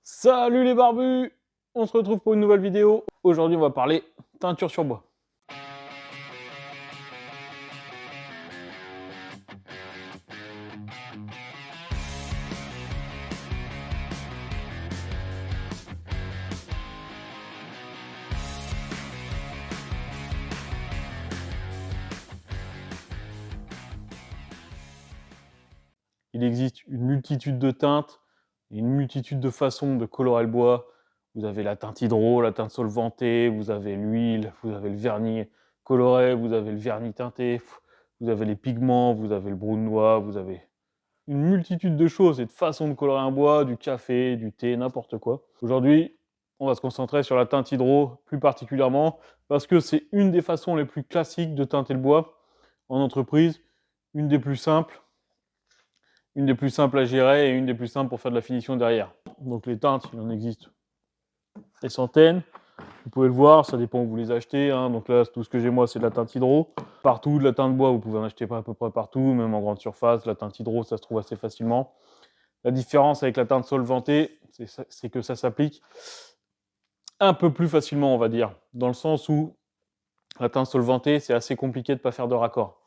Salut les barbus! On se retrouve pour une nouvelle vidéo. Aujourd'hui, on va parler teinture sur bois. Il existe une multitude de teintes, une multitude de façons de colorer le bois. Vous avez la teinte hydro, la teinte solvantée, vous avez l'huile, vous avez le vernis coloré, vous avez le vernis teinté, vous avez les pigments, vous avez le brun noir, vous avez une multitude de choses et de façons de colorer un bois, du café, du thé, n'importe quoi. Aujourd'hui, on va se concentrer sur la teinte hydro plus particulièrement parce que c'est une des façons les plus classiques de teinter le bois en entreprise, une des plus simples, une des plus simples à gérer et une des plus simples pour faire de la finition derrière. Donc les teintes, il en existe des centaines. Vous pouvez le voir, ça dépend où vous les achetez. Hein. Donc là, tout ce que j'ai moi, c'est de la teinte hydro. Partout, de la teinte bois, vous pouvez en acheter pas à peu près partout, même en grande surface. La teinte hydro, ça se trouve assez facilement. La différence avec la teinte solvantée, c'est que ça s'applique un peu plus facilement, on va dire. Dans le sens où la teinte solvantée, c'est assez compliqué de ne pas faire de raccord.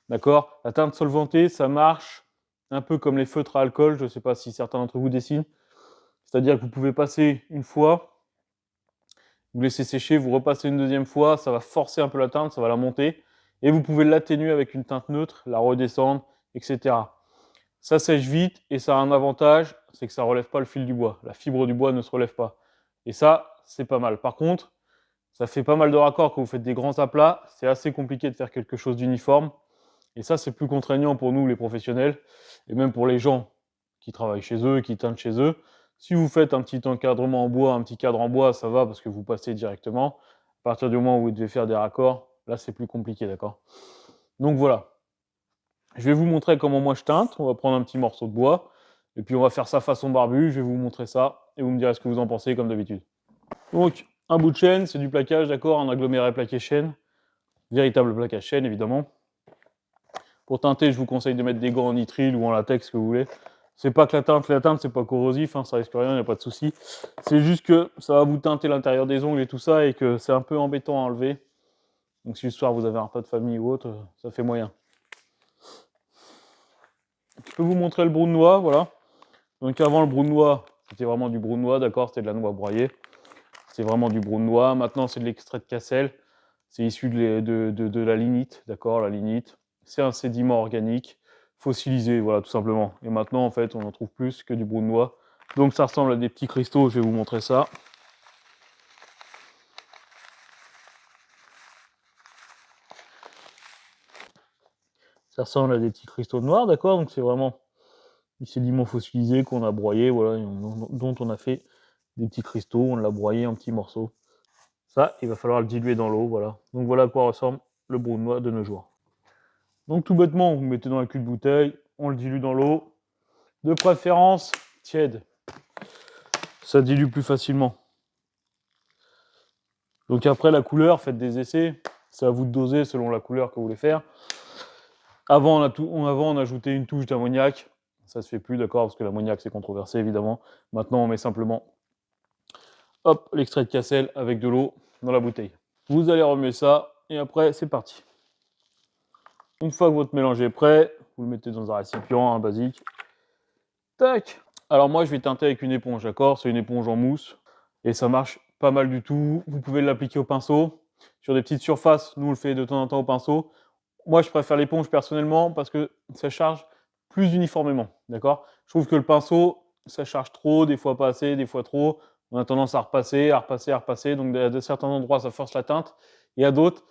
D'accord? La teinte solvantée, ça marche un peu comme les feutres à alcool. Je ne sais pas si certains d'entre vous dessinent. C'est-à-dire que vous pouvez passer une fois, vous laissez sécher, vous repassez une deuxième fois, ça va forcer un peu la teinte, ça va la monter, et vous pouvez l'atténuer avec une teinte neutre, la redescendre, etc. Ça sèche vite, et ça a un avantage, c'est que ça ne relève pas le fil du bois. La fibre du bois ne se relève pas. Et ça, c'est pas mal. Par contre, ça fait pas mal de raccords quand vous faites des grands aplats, c'est assez compliqué de faire quelque chose d'uniforme, et ça, c'est plus contraignant pour nous, les professionnels, et même pour les gens qui travaillent chez eux, qui teintent chez eux. Si vous faites un petit encadrement en bois, un petit cadre en bois, ça va parce que vous passez directement. À partir du moment où vous devez faire des raccords, là, c'est plus compliqué, d'accord? Donc voilà. Je vais vous montrer comment moi je teinte. On va prendre un petit morceau de bois, et puis on va faire ça façon barbu. Je vais vous montrer ça, et vous me direz ce que vous en pensez, comme d'habitude. Donc, un bout de chêne, c'est du plaquage, d'accord? Un aggloméré plaqué chêne. Véritable plaquage chêne, évidemment. Pour teinter, je vous conseille de mettre des gants en nitrile ou en latex, ce que vous voulez. C'est pas que la teinte c'est pas corrosif, hein, ça risque rien, il n'y a pas de souci. C'est juste que ça va vous teinter l'intérieur des ongles et tout ça, et que c'est un peu embêtant à enlever. Donc si le soir vous avez un repas de famille ou autre, ça fait moyen. Je peux vous montrer le brun noir, voilà. Donc avant le brun noir, c'était vraiment du brun noir, d'accord, c'était de la noix broyée. C'est vraiment du brun noir. Maintenant c'est de l'extrait de cassel. C'est issu de la lignite, d'accord, la lignite. C'est un sédiment organique, fossilisé, voilà, tout simplement. Et maintenant, en fait, on en trouve plus que du brun noir. Donc ça ressemble à des petits cristaux, je vais vous montrer ça. Ça ressemble à des petits cristaux noirs, d'accord? Donc c'est vraiment des sédiments fossilisés qu'on a broyés, voilà, dont on a fait des petits cristaux, on l'a broyé en petits morceaux. Ça, il va falloir le diluer dans l'eau, voilà. Donc voilà à quoi ressemble le brun noir de nos jours. Donc tout bêtement, vous mettez dans un cul de bouteille, on le dilue dans l'eau, de préférence tiède. Ça dilue plus facilement. Donc après la couleur, faites des essais, c'est à vous de doser selon la couleur que vous voulez faire. Avant on ajoutait une touche d'ammoniac, ça se fait plus, d'accord, parce que l'ammoniac c'est controversé évidemment. Maintenant on met simplement, hop, l'extrait de cassel avec de l'eau dans la bouteille. Vous allez remuer ça, et après c'est parti. Une fois que votre mélange est prêt, vous le mettez dans un récipient, un basique. Tac. Alors moi je vais teinter avec une éponge, d'accord, c'est une éponge en mousse, et ça marche pas mal du tout. Vous pouvez l'appliquer au pinceau. Sur des petites surfaces, nous on le fait de temps en temps au pinceau. Moi je préfère l'éponge personnellement parce que ça charge plus uniformément, d'accord? Je trouve que le pinceau, ça charge trop, des fois pas assez, des fois trop. On a tendance à repasser, à repasser, à repasser. Donc à certains endroits, ça force la teinte. Et à d'autres,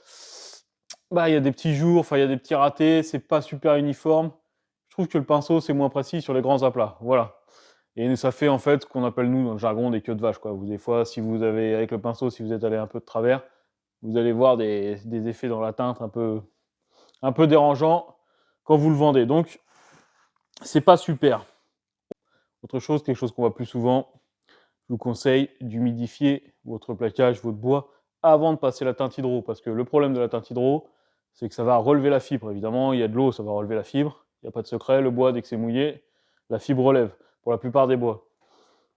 bah, il y a des petits jours, enfin il y a des petits ratés, c'est pas super uniforme. Je trouve que le pinceau, c'est moins précis sur les grands aplats. Voilà. Et ça fait en fait ce qu'on appelle nous dans le jargon des queues de vache, quoi. Vous, des fois, si vous avez, avec le pinceau, si vous êtes allé un peu de travers, vous allez voir des effets dans la teinte un peu dérangeants quand vous le vendez. Donc, c'est pas super. Autre chose, quelque chose qu'on voit plus souvent, je vous conseille d'humidifier votre plaquage, votre bois, avant de passer la teinte hydro. Parce que le problème de la teinte hydro, c'est que ça va relever la fibre. Évidemment, il y a de l'eau, ça va relever la fibre. Il n'y a pas de secret, le bois, dès que c'est mouillé, la fibre relève, pour la plupart des bois.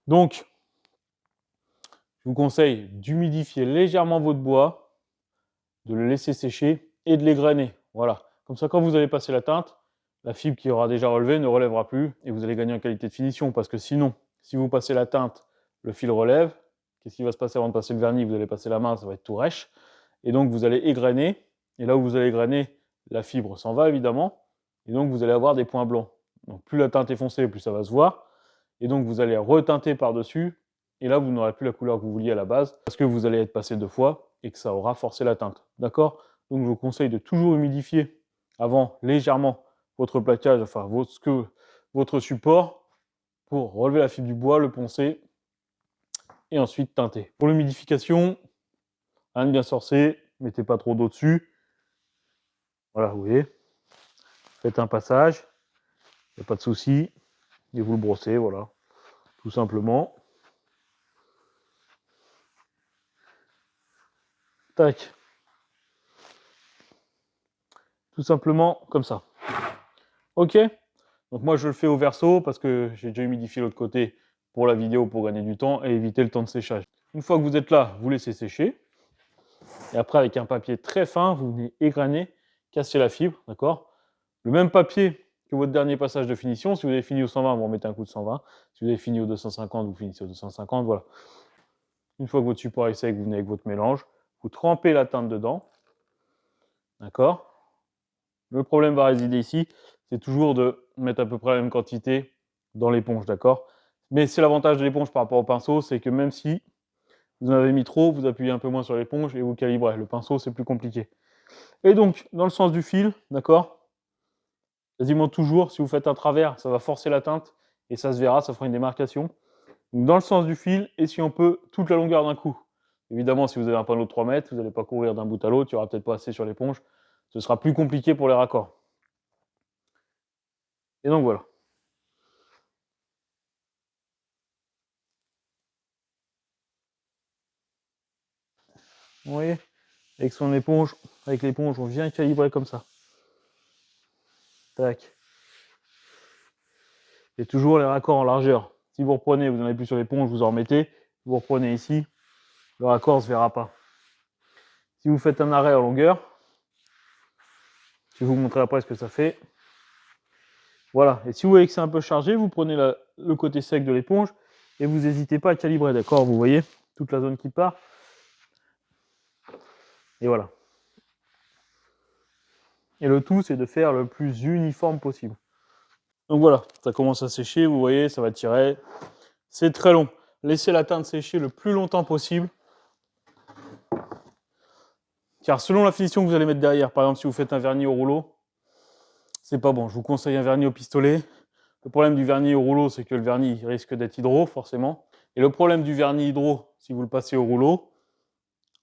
Donc, je vous conseille d'humidifier légèrement votre bois, de le laisser sécher et de l'égrainer. Voilà. Comme ça, quand vous allez passer la teinte, la fibre qui aura déjà relevé ne relèvera plus et vous allez gagner en qualité de finition. Parce que sinon, si vous passez la teinte, le fil relève. Qu'est-ce qui va se passer avant de passer le vernis? Vous allez passer la main, ça va être tout rêche. Et donc, vous allez égrainer. Et là où vous allez égrainer, la fibre s'en va évidemment. Et donc, vous allez avoir des points blancs. Donc, plus la teinte est foncée, plus ça va se voir. Et donc, vous allez reteinter par-dessus. Et là, vous n'aurez plus la couleur que vous vouliez à la base parce que vous allez être passé 2 fois et que ça aura forcé la teinte. D'accord? Donc, je vous conseille de toujours humidifier avant légèrement votre plaquage, enfin votre support pour relever la fibre du bois, le poncer et ensuite teinter. Pour l'humidification, rien de bien sorcier, mettez pas trop d'eau dessus. Voilà, vous voyez. Faites un passage, il n'y a pas de souci. Et vous le brossez, voilà, tout simplement. Tac. Tout simplement comme ça. Ok. Donc moi je le fais au verso parce que j'ai déjà humidifié l'autre côté pour la vidéo pour gagner du temps et éviter le temps de séchage. Une fois que vous êtes là, vous laissez sécher. Et après avec un papier très fin, vous venez égrainer, casser la fibre, d'accord? Le même papier que votre dernier passage de finition. Si vous avez fini au 120, vous remettez un coup de 120. Si vous avez fini au 250, vous finissez au 250, voilà. Une fois que votre support est sec, vous venez avec votre mélange, vous trempez la teinte dedans, d'accord? Le problème va résider ici, c'est toujours de mettre à peu près la même quantité dans l'éponge, d'accord? Mais c'est l'avantage de l'éponge par rapport au pinceau, c'est que même si vous en avez mis trop, vous appuyez un peu moins sur l'éponge et vous calibrez. Le pinceau, c'est plus compliqué. Et donc, dans le sens du fil, d'accord? Quasiment toujours, si vous faites un travers, ça va forcer la teinte et ça se verra, ça fera une démarcation. Donc, dans le sens du fil, et si on peut, toute la longueur d'un coup. Évidemment, si vous avez un panneau de 3 mètres, vous n'allez pas courir d'un bout à l'autre, il n'y aura peut-être pas assez sur l'éponge. Ce sera plus compliqué pour les raccords. Et donc voilà. Vous voyez? Avec son éponge, avec l'éponge, on vient calibrer comme ça. Tac. Et toujours les raccords en largeur. Si vous reprenez, vous n'en avez plus sur l'éponge, vous en remettez. Vous reprenez ici, le raccord ne se verra pas. Si vous faites un arrêt en longueur, je vais vous montrer après ce que ça fait. Voilà. Et si vous voyez que c'est un peu chargé, vous prenez le côté sec de l'éponge et vous n'hésitez pas à calibrer, d'accord? Vous voyez toute la zone qui part. Et voilà. Et le tout, c'est de faire le plus uniforme possible. Donc voilà, ça commence à sécher, vous voyez, ça va tirer. C'est très long. Laissez la teinte sécher le plus longtemps possible. Car selon la finition que vous allez mettre derrière, par exemple si vous faites un vernis au rouleau, c'est pas bon. Je vous conseille un vernis au pistolet. Le problème du vernis au rouleau, c'est que le vernis risque d'être hydro, forcément. Et le problème du vernis hydro, si vous le passez au rouleau,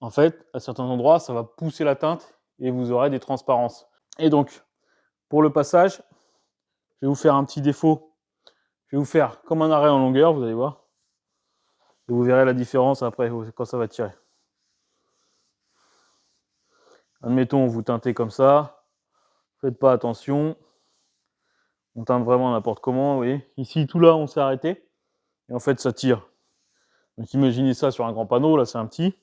en fait, à certains endroits, ça va pousser la teinte et vous aurez des transparences. Et donc, pour le passage, je vais vous faire un petit défaut. Je vais vous faire comme un arrêt en longueur, vous allez voir. Et vous verrez la différence après quand ça va tirer. Admettons, vous teintez comme ça. Faites pas attention. On teinte vraiment n'importe comment, vous voyez. Ici, tout là, on s'est arrêté. Et en fait, ça tire. Donc imaginez ça sur un grand panneau, là c'est un petit.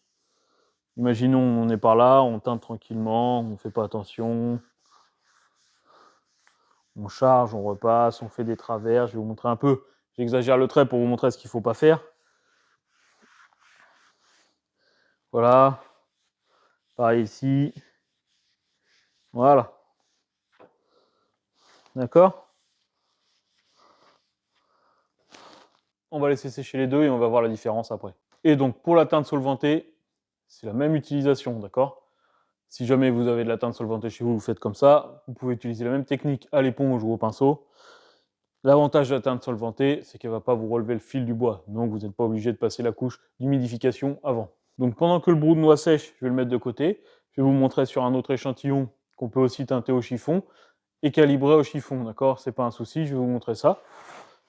Imaginons on est par là, on teinte tranquillement, on ne fait pas attention. On charge, on repasse, on fait des travers. Je vais vous montrer un peu. J'exagère le trait pour vous montrer ce qu'il ne faut pas faire. Voilà. Pareil ici. Voilà. D'accord? On va laisser sécher les deux et on va voir la différence après. Et donc pour la teinte solvantée, c'est la même utilisation, d'accord? Si jamais vous avez de la teinte solvantée chez vous, vous faites comme ça. Vous pouvez utiliser la même technique à l'éponge ou au pinceau. L'avantage de la teinte solvantée, c'est qu'elle ne va pas vous relever le fil du bois. Donc vous n'êtes pas obligé de passer la couche d'humidification avant. Donc pendant que le brou de noix sèche, je vais le mettre de côté. Je vais vous montrer sur un autre échantillon qu'on peut aussi teinter au chiffon et calibrer au chiffon, d'accord? C'est pas un souci, je vais vous montrer ça.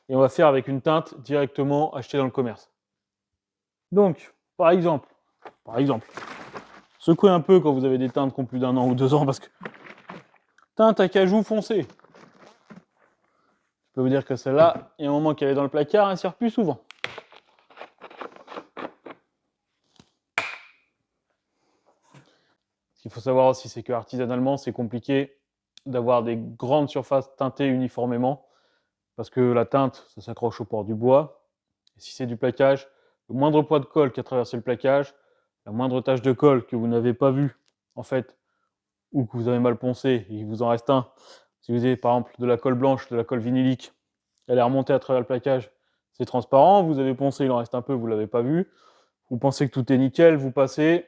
Et on va faire avec une teinte directement achetée dans le commerce. Donc, par exemple, secouez un peu quand vous avez des teintes qui ont plus d'1 an ou 2 ans parce que teinte à cajou foncé. Je peux vous dire que celle-là, il y a un moment qu'elle est dans le placard, elle ne sert plus souvent. faut savoir aussi, c'est que artisanalement, c'est compliqué d'avoir des grandes surfaces teintées uniformément, parce que la teinte, ça s'accroche au port du bois. Et si c'est du plaquage, le moindre poids de colle qui a traversé le plaquage, la moindre tache de colle que vous n'avez pas vue, en fait, ou que vous avez mal poncé et il vous en reste un, si vous avez par exemple de la colle blanche, de la colle vinylique, elle est remontée à travers le plaquage, c'est transparent, vous avez poncé, il en reste un peu, vous ne l'avez pas vu, vous pensez que tout est nickel, vous passez,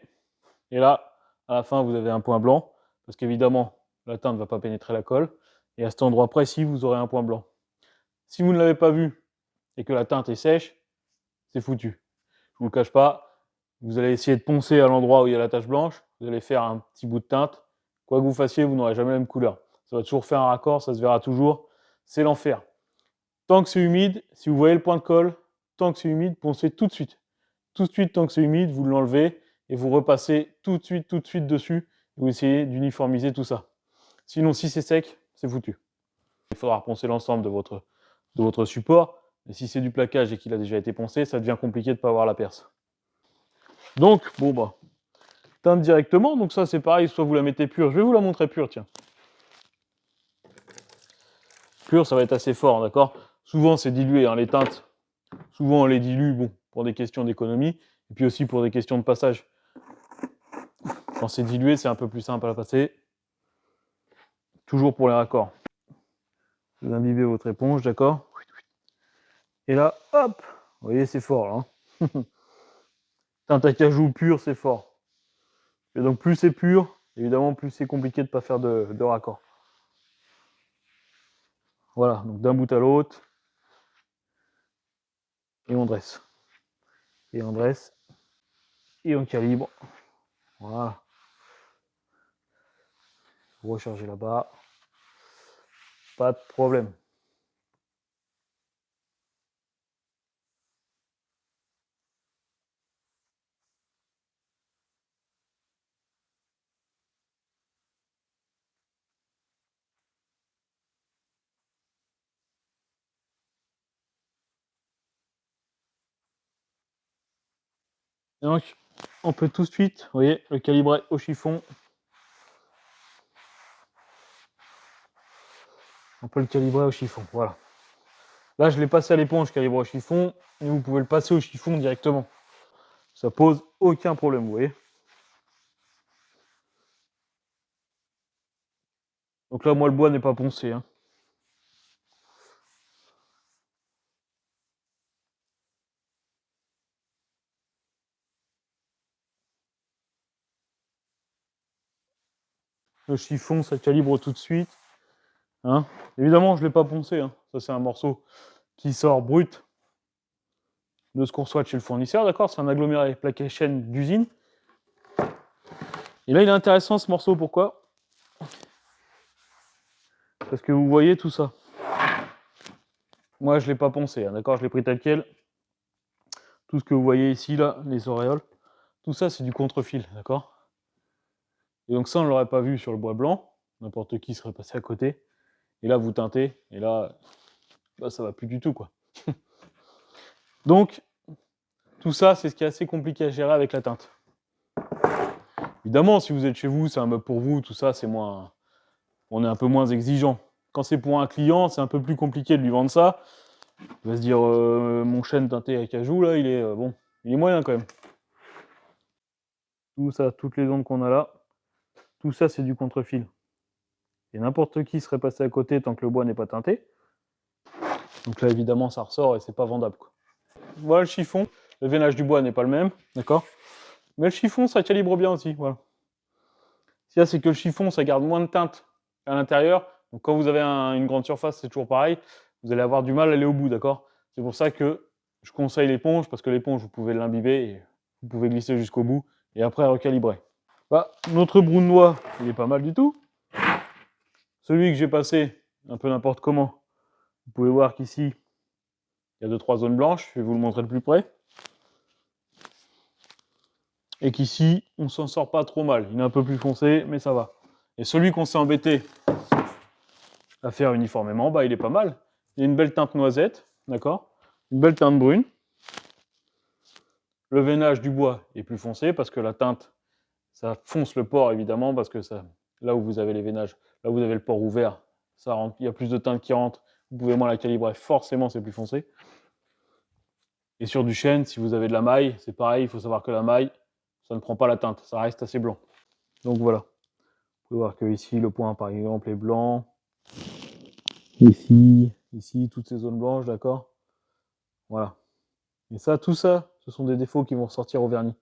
et là, à la fin, vous avez un point blanc, parce qu'évidemment, la teinte ne va pas pénétrer la colle, et à cet endroit précis, vous aurez un point blanc. Si vous ne l'avez pas vu, et que la teinte est sèche, c'est foutu. Je ne vous le cache pas, vous allez essayer de poncer à l'endroit où il y a la tache blanche, vous allez faire un petit bout de teinte, quoi que vous fassiez, vous n'aurez jamais la même couleur. Ça va toujours faire un raccord, ça se verra toujours, c'est l'enfer. Tant que c'est humide, si vous voyez le point de colle, tant que c'est humide, poncez tout de suite. Tout de suite, tant que c'est humide, vous l'enlevez et vous repassez tout de suite dessus. Et vous essayez d'uniformiser tout ça. Sinon, si c'est sec, c'est foutu. Il faudra poncer l'ensemble de votre support. Et si c'est du plaquage et qu'il a déjà été poncé, ça devient compliqué de ne pas avoir la perce. Donc, bon bah, teinte directement. Donc ça, c'est pareil, soit vous la mettez pure. Je vais vous la montrer pure, tiens. Pure, ça va être assez fort, d'accord. Souvent, c'est dilué, hein, les teintes. Souvent, on les dilue, bon, pour des questions d'économie, et puis aussi pour des questions de passage. Quand c'est dilué, c'est un peu plus simple à passer. Toujours pour les raccords. Vous imbibez votre éponge, d'accord. Et là, hop, vous voyez, c'est fort, là. Hein. Teinte à cajou pur, c'est fort. Et donc, plus c'est pur, évidemment, plus c'est compliqué de ne pas faire de raccord. Voilà, donc d'un bout à l'autre. Et on dresse. Et on dresse. Et on calibre. Voilà. Vous rechargez là-bas. Pas de problème. Et donc, on peut tout de suite, vous voyez, le calibrer au chiffon. On peut le calibrer au chiffon, voilà. Là, je l'ai passé à l'éponge calibré au chiffon, et vous pouvez le passer au chiffon directement. Ça pose aucun problème, vous voyez. Donc là, moi, le bois n'est pas poncé. Hein. Le chiffon, ça calibre tout de suite. Hein. Évidemment, je ne l'ai pas poncé. Hein. Ça, c'est un morceau qui sort brut de ce qu'on reçoit de chez le fournisseur. D'accord. C'est un aggloméré plaqué chaîne d'usine. Et là, il est intéressant ce morceau. Pourquoi? Parce que vous voyez tout ça. Moi, je ne l'ai pas poncé. Hein, d'accord. Je l'ai pris tel quel. Tout ce que vous voyez ici, là, les auréoles, tout ça, c'est du contre-fil. D'accord. Et donc, ça, on ne l'aurait pas vu sur le bois blanc. N'importe qui serait passé à côté. Et là, vous teintez. Et là, bah, ça va plus du tout, quoi. Donc, tout ça, c'est ce qui est assez compliqué à gérer avec la teinte. Évidemment, si vous êtes chez vous, c'est un meuble pour vous, tout ça, c'est moins... On est un peu moins exigeant. Quand c'est pour un client, c'est un peu plus compliqué de lui vendre ça. Il va se dire, mon chêne teinté à cajou, là, il est bon, il est moyen quand même. Tout ça, toutes les ondes qu'on a là, tout ça, c'est du contre-fil. Et n'importe qui serait passé à côté tant que le bois n'est pas teinté. Donc là, évidemment, ça ressort et c'est pas vendable, quoi. Voilà le chiffon. Le veinage du bois n'est pas le même, d'accord. Mais le chiffon, ça calibre bien aussi, voilà. Ce qu'il y a, c'est que le chiffon, ça garde moins de teinte à l'intérieur. Donc quand vous avez une grande surface, c'est toujours pareil. Vous allez avoir du mal à aller au bout, d'accord. C'est pour ça que je conseille l'éponge, parce que l'éponge, vous pouvez l'imbiber et vous pouvez glisser jusqu'au bout et après recalibrer. Bah, notre brou de noix, il est pas mal du tout. Celui que j'ai passé, un peu n'importe comment, vous pouvez voir qu'ici, il y a 2-3 zones blanches. Je vais vous le montrer de plus près. Et qu'ici, on s'en sort pas trop mal. Il est un peu plus foncé, mais ça va. Et celui qu'on s'est embêté à faire uniformément, bah, il est pas mal. Il y a une belle teinte noisette, d'accord. Une belle teinte brune. Le veinage du bois est plus foncé parce que la teinte, ça fonce le port évidemment parce que là où vous avez les veinages, là où vous avez le port ouvert, il y a plus de teinte qui rentre, vous pouvez moins la calibrer, forcément c'est plus foncé. Et sur du chêne, si vous avez de la maille, c'est pareil, il faut savoir que la maille, ça ne prend pas la teinte, ça reste assez blanc. Donc voilà. Vous pouvez voir que ici, le point par exemple est blanc. Ici, toutes ces zones blanches, d'accord? Voilà. Et ça, tout ça, ce sont des défauts qui vont ressortir au vernis.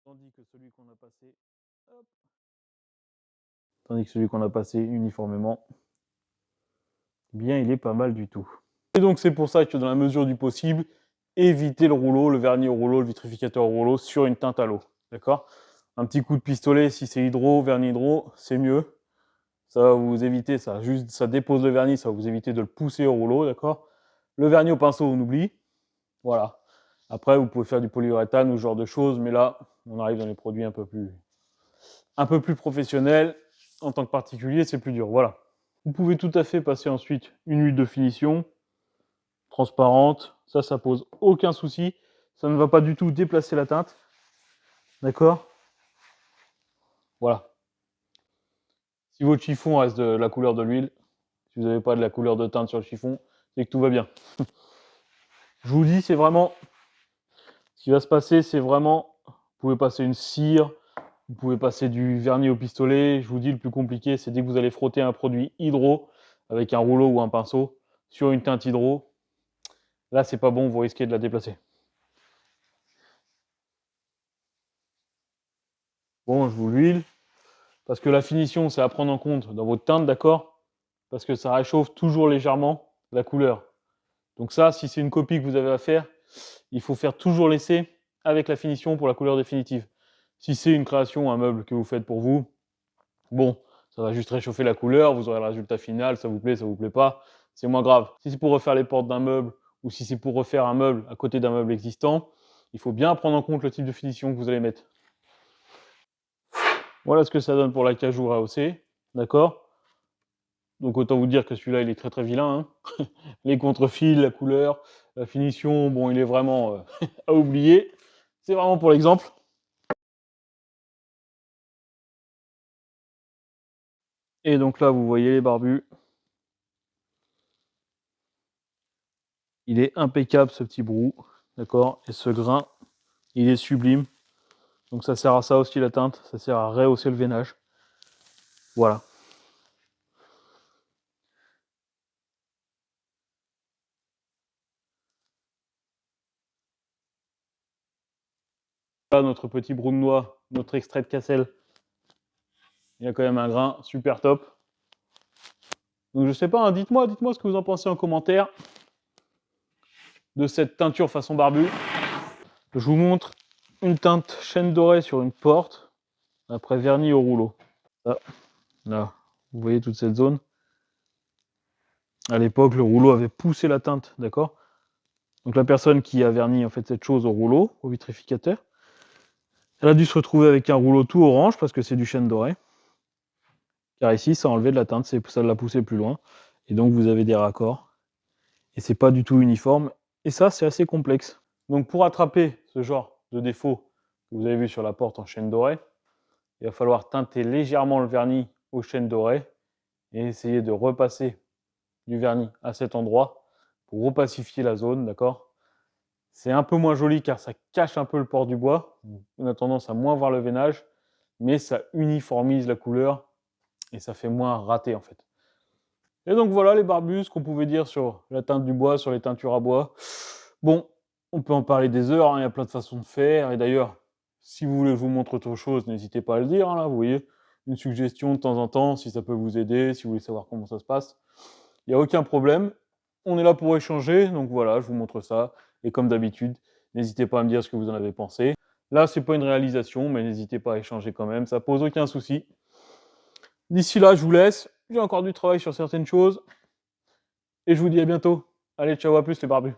Tandis que celui qu'on a passé uniformément, bien, il est pas mal du tout. Et donc, c'est pour ça que dans la mesure du possible, évitez le rouleau, le vernis au rouleau, le vitrificateur au rouleau sur une teinte à l'eau. D'accord? Un petit coup de pistolet, si c'est hydro, vernis hydro, c'est mieux. Ça va vous éviter ça. Juste, ça dépose le vernis, ça va vous éviter de le pousser au rouleau, d'accord? Le vernis au pinceau, on oublie. Voilà. Après, vous pouvez faire du polyuréthane ou ce genre de choses, mais là, on arrive dans les produits un peu plus professionnels. En tant que particulier, c'est plus dur. Voilà. Vous pouvez tout à fait passer ensuite une huile de finition transparente. Ça pose aucun souci. Ça ne va pas du tout déplacer la teinte. D'accord? Voilà. Si votre chiffon reste de la couleur de l'huile, si vous n'avez pas de la couleur de teinte sur le chiffon, c'est que tout va bien. Je vous dis, c'est vraiment... Ce qui va se passer, c'est vraiment... Vous pouvez passer une cire, vous pouvez passer du vernis au pistolet. Je vous dis, le plus compliqué, c'est dès que vous allez frotter un produit hydro avec un rouleau ou un pinceau sur une teinte hydro. Là, c'est pas bon, vous risquez de la déplacer. Bon, je vous l'huile. Parce que la finition, c'est à prendre en compte dans votre teinte, d'accord? Parce que ça réchauffe toujours légèrement la couleur. Donc ça, si c'est une copie que vous avez à faire, il faut faire toujours l'essai avec la finition pour la couleur définitive. Si c'est une création, un meuble que vous faites pour vous, bon, ça va juste réchauffer la couleur, vous aurez le résultat final, ça vous plaît pas, c'est moins grave. Si c'est pour refaire les portes d'un meuble, ou si c'est pour refaire un meuble à côté d'un meuble existant, il faut bien prendre en compte le type de finition que vous allez mettre. Voilà ce que ça donne pour la cajour AOC, d'accord? Donc autant vous dire que celui-là, il est très très vilain, hein. Les contrefils, la couleur, la finition, bon, il est vraiment à oublier. C'est vraiment pour l'exemple. Et donc là, vous voyez les barbus. Il est impeccable, ce petit brou, d'accord? Et ce grain, il est sublime. Donc ça sert à ça aussi la teinte, ça sert à rehausser le veinage. Voilà. Là, notre petit brou de noix, notre extrait de Cassel, il a quand même un grain super top. Donc je sais pas, hein, dites-moi ce que vous en pensez en commentaire de cette teinture façon barbu. Je vous montre une teinte chêne dorée sur une porte, après vernis au rouleau. Là, vous voyez toute cette zone. À l'époque, le rouleau avait poussé la teinte, d'accord? Donc la personne qui a verni en fait cette chose au rouleau, au vitrificateur, elle a dû se retrouver avec un rouleau tout orange parce que c'est du chêne doré. Car ici, ça a enlevé de la teinte, ça l'a poussé plus loin. Et donc vous avez des raccords. Et c'est pas du tout uniforme. Et ça, c'est assez complexe. Donc pour attraper ce genre de défaut que vous avez vu sur la porte en chêne doré, il va falloir teinter légèrement le vernis au chêne doré et essayer de repasser du vernis à cet endroit pour repacifier la zone, d'accord? C'est un peu moins joli car ça cache un peu le port du bois. On a tendance à moins voir le veinage, mais ça uniformise la couleur et ça fait moins raté en fait. Et donc voilà les barbus, ce qu'on pouvait dire sur la teinte du bois, sur les teintures à bois. Bon, on peut en parler des heures, hein, il y a plein de façons de faire. Et d'ailleurs, si vous voulez que je vous montre autre chose, n'hésitez pas à le dire, hein, là, vous voyez, une suggestion de temps en temps, si ça peut vous aider, si vous voulez savoir comment ça se passe. Il n'y a aucun problème. On est là pour échanger, donc voilà, je vous montre ça. Et comme d'habitude, n'hésitez pas à me dire ce que vous en avez pensé. Là, c'est pas une réalisation, mais n'hésitez pas à échanger quand même, ça pose aucun souci. D'ici là, je vous laisse. J'ai encore du travail sur certaines choses. Et je vous dis à bientôt. Allez, ciao, à plus les barbus.